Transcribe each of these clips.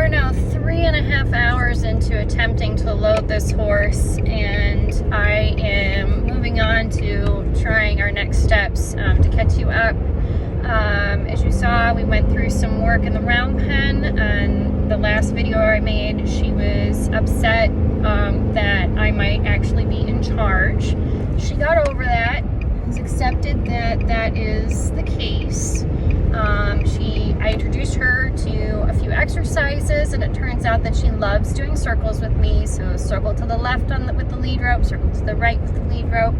are now 3.5 hours into attempting to load this horse, and I am moving on to trying our next steps to catch you up. As you saw, we went through some work in the round pen, and the last video I made, she was upset that I might actually be in charge. She got over that, has accepted that that is the case. I introduced her to a few exercises, and it turns out that she loves doing circles with me. So circle to the left with the lead rope, circle to the right with the lead rope,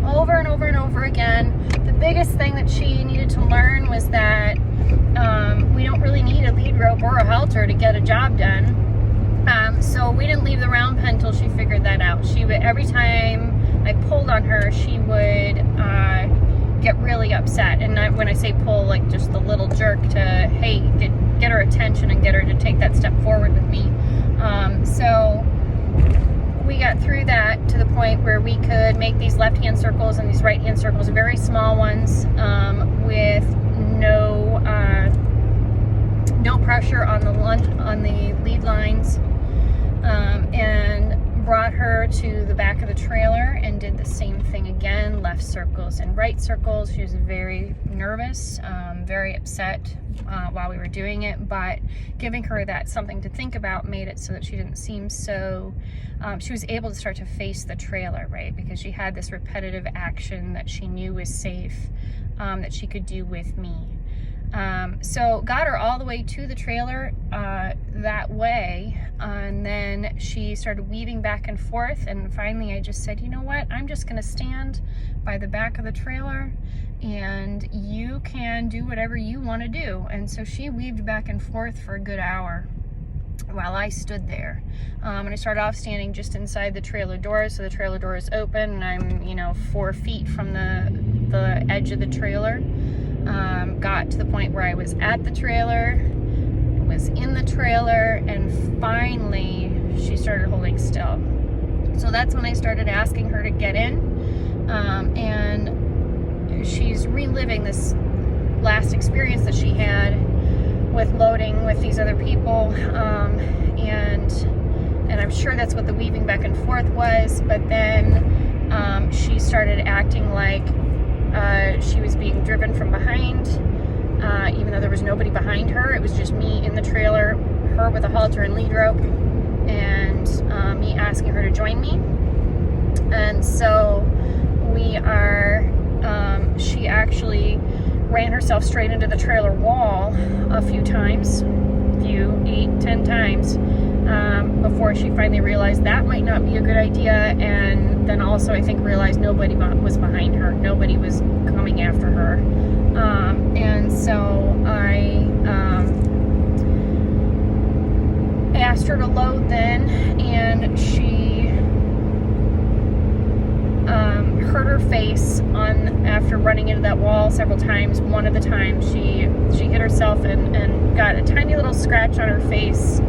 over and over and over again. The biggest thing that she needed to learn was that we don't really need a lead rope or a halter to get a job done. So we didn't leave the round pen until she figured that out. Every time I pulled on her, she would get really upset. And when I say pull, like just the little jerk to, hey, get her attention and get her to take that step forward with me. So we got through that to the point where we could make these left-hand circles and these right-hand circles, very small ones, with no pressure on the lead lines, and brought her to the back of the trailer and did the same thing again, left circles and right circles. She was very nervous, very upset while we were doing it, but giving her that something to think about made it so that she didn't seem so, she was able to start to face the trailer, right? Because she had this repetitive action that she knew was safe, that she could do with me. So got her all the way to the trailer that way, and then she started weaving back and forth, and finally I just said, you know what, I'm just gonna stand by the back of the trailer and you can do whatever you want to do. And so she weaved back and forth for a good hour while I stood there, and I started off standing just inside the trailer door. So the trailer door is open and I'm 4 feet from the edge of the trailer. Got to the point where I was at the trailer, was in the trailer, and finally she started holding still. So that's when I started asking her to get in, and she's reliving this last experience that she had with loading with these other people, and I'm sure that's what the weaving back and forth was. But then she started acting like she was being driven from behind, even though there was nobody behind her. It was just me in the trailer, her with a halter and lead rope, and me asking her to join me. And so she actually ran herself straight into the trailer wall a few times, 8-10 times, before she finally realized that might not be a good idea. And then also I think realized nobody was behind her, nobody was coming after her, and so I asked her to load then, and she hurt her face after running into that wall several times. One of the times she hit herself and got a tiny little scratch on her face,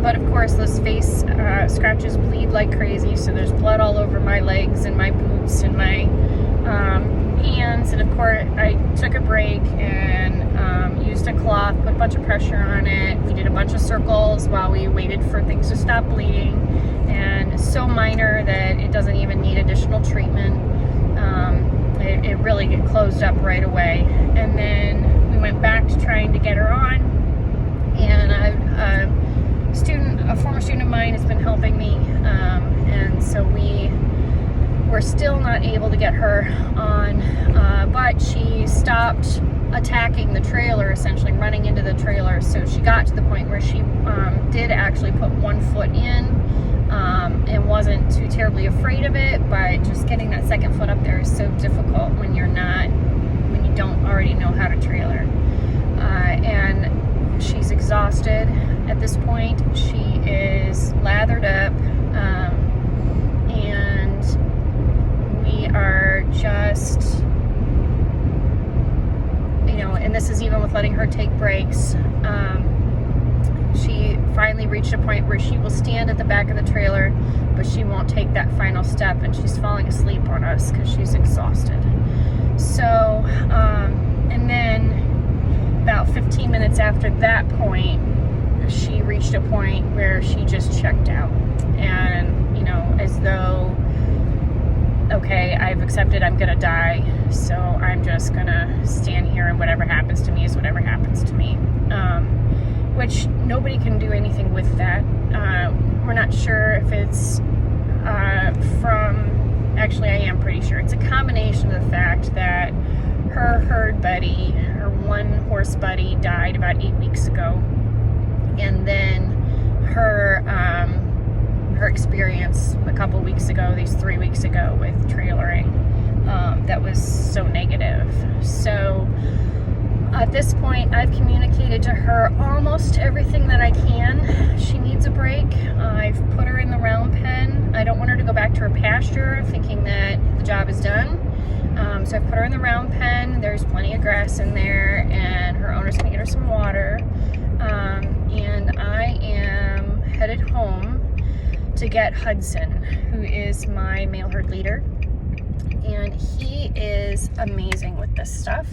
but of course those face scratches bleed like crazy, so there's blood all over my legs and my boots and my hands. And of course I took a break and used a cloth, put a bunch of pressure on it. We did a bunch of circles while we waited for things to stop bleeding, and it's so minor that it doesn't even need additional treatment. It really closed up right away. And then we went back to trying to get her on, and a former student of mine has been helping me, and so we were still not able to get her on, but she stopped attacking the trailer, essentially running into the trailer. So she got to the point where she did actually put one foot in, and wasn't too terribly afraid of it, but just getting that second foot up there is so difficult when you don't already know how to trailer. And she's exhausted at this point. She is lathered up, and we are just, and this is even with letting her take breaks. She finally reached a point where she will stand at the back of the trailer, but she won't take that final step, and she's falling asleep on us because she's exhausted. So, and then about 15 minutes after that point, she reached a point where she just checked out, and as though, okay, I've accepted I'm gonna die, so I'm just gonna stand here, and whatever happens to me is whatever happens to me, which nobody can do anything with that. We're not sure if it's actually I am pretty sure it's a combination of the fact that her herd buddy, her one horse buddy, died about 8 weeks ago, and then her experience a couple weeks ago, 3 weeks ago, with trailering, that was so negative. So at this point, I've communicated to her almost everything that I can. She needs a break. I've put her in the round pen. I don't want her to go back to her pasture thinking that the job is done. So I've put her in the round pen. There's plenty of grass in there, and her owner's gonna get her some water. And I am headed home to get Hudson, who is my male herd leader. And he is amazing with this stuff.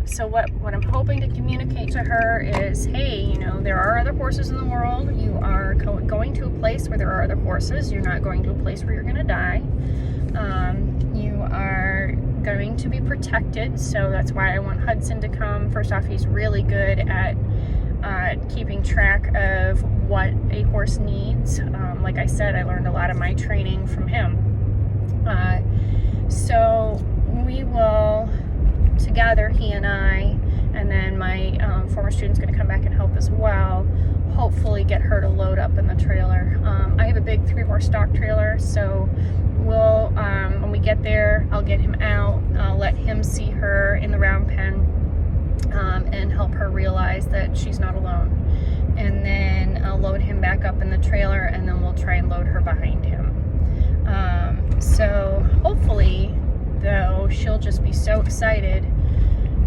So what I'm hoping to communicate to her is, hey, there are other horses in the world. You are going to a place where there are other horses. You're not going to a place where you're going to die. You are going to be protected. So that's why I want Hudson to come. First off, he's really good at keeping track of what a horse needs. Like I said, I learned a lot of my training from him. So we will, together, he and I, and then my former student's going to come back and help as well, hopefully get her to load up in the trailer. I have a big 3-horse stock trailer, so we'll, when we get there, I'll get him out, I'll let him see her in the round pen, and help her realize that she's not alone. And then I'll load him back up in the trailer, and then we'll try and load her behind him. So hopefully, though, she'll just be so excited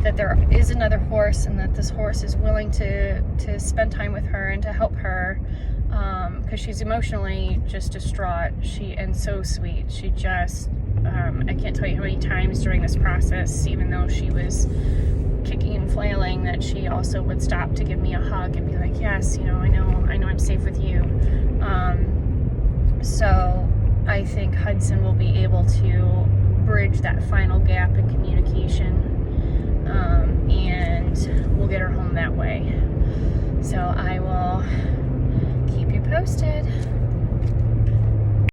that there is another horse, and that this horse is willing to spend time with her and to help her, because she's emotionally just distraught. And so sweet. She just, I can't tell you how many times during this process, even though she was kicking and flailing, that she also would stop to give me a hug and be like, yes, I know I'm safe with you. So I think Hudson will be able to bridge that final gap in communication, and we'll get her home that way. So I will keep you posted.